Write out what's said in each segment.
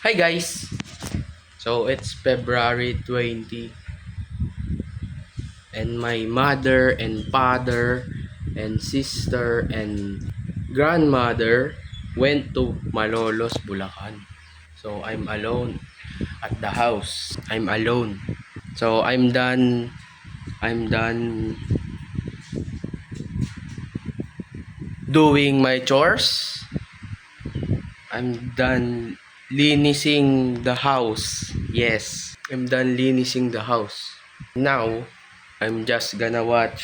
Hi guys! So it's February 20 and my mother and father and sister and grandmother went to Malolos, Bulacan. So I'm alone at the house. I'm alone. So I'm done doing my chores. I'm done linising the house. Yes, I'm done linising the house. Now, I'm just gonna watch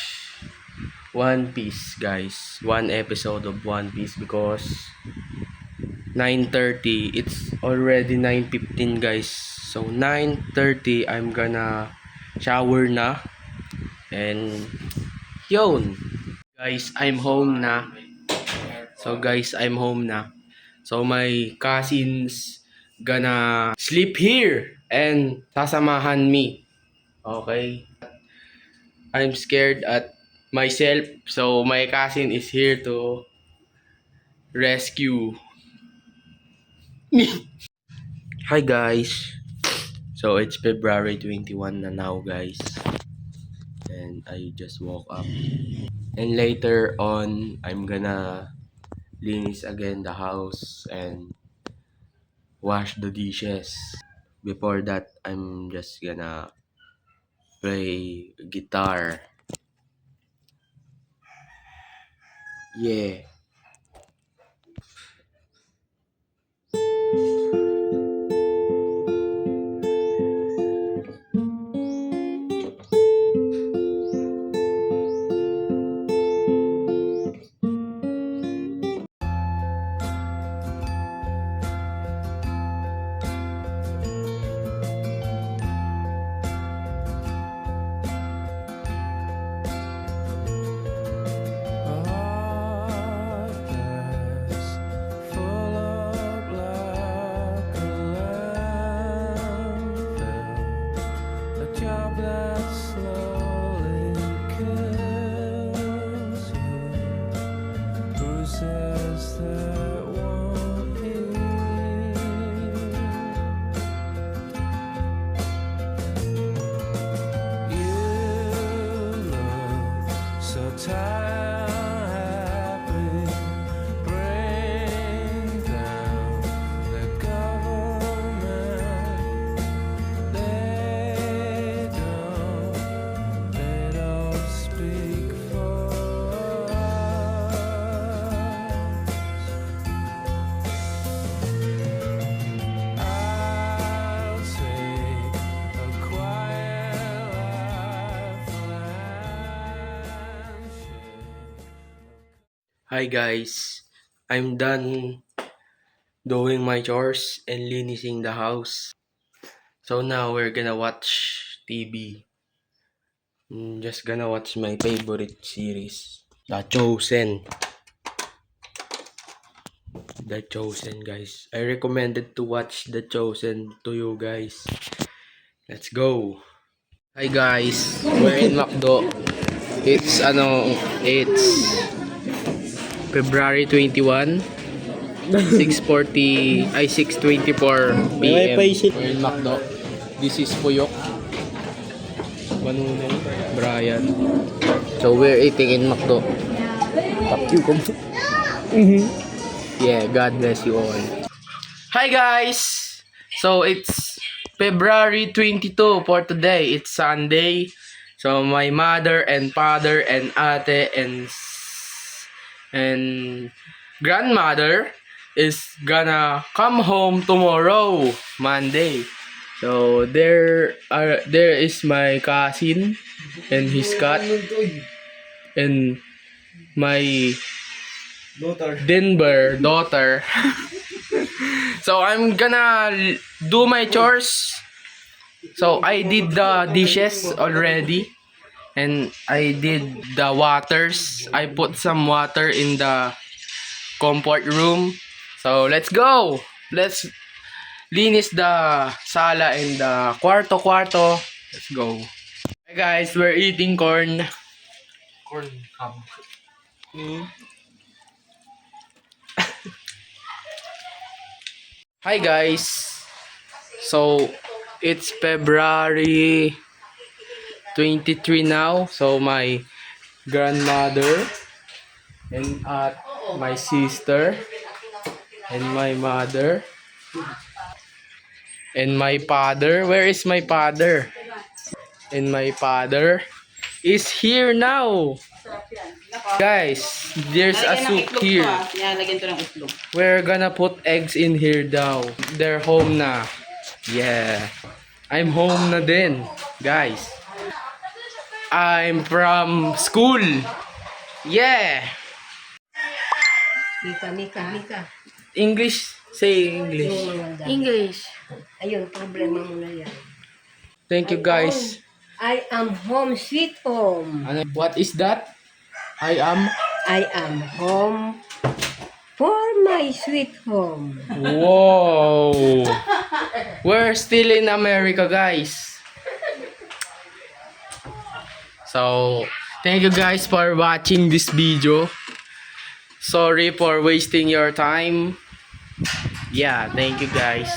One Piece, guys. One episode of One Piece because 9:30. It's already 9:15, guys. So 9:30, I'm gonna shower na. And yun. Guys, I'm home na. I'm home na. So my cousins gonna sleep here and sasamahan me. Okay? I'm scared at myself. So my cousin is here to rescue me. Hi guys. So it's February 21 na now, guys. And I just woke up. And later on, I'm gonna linis again the house and wash the dishes. Before that, I'm just gonna play guitar. Yeah. Hi guys. I'm done doing my chores and linising the house. So now we're gonna watch TV. Just gonna watch my favorite series, The Chosen. The Chosen, guys. I recommended to watch The Chosen to you guys. Let's go. Hi guys, we're in McDo. It's February 21, 6:40 ay 6:24 PM. We're in McDo. This is Puyok, Manuel, Brian. So we're eating in McDo. Fuck you, come. Yeah, God bless you all. Hi guys! So it's February 22 for today. It's Sunday. So my mother and father and ate and grandmother is gonna come home tomorrow, Monday. So there is my cousin and his cat and my Denver daughter. So I'm gonna do my chores. So I did the dishes already and I did the waters. I put some water in the comfort room. So let's go. Let's linis the sala and the kwarto. Let's go. Hey guys, we're eating corn. Corn cob. Hi guys. So, it's February 23 now. So, my grandmother and my sister and my mother and my father. Where is my father? And my father is here now. Guys, there's a soup here. Yan, lagyan to ng itlog. We're gonna put eggs in here now. They're home na. Yeah. I'm home na din, guys. I'm from school. Yeah. Mika. English. Say English. English. Ayun, problema mo na yan. Thank you, guys. I am home sweet home. Ano, what is that? I am. I am home for my sweet home. Whoa. We're still in America, guys. So, thank you guys for watching this video. Sorry for wasting your time. Yeah, thank you guys.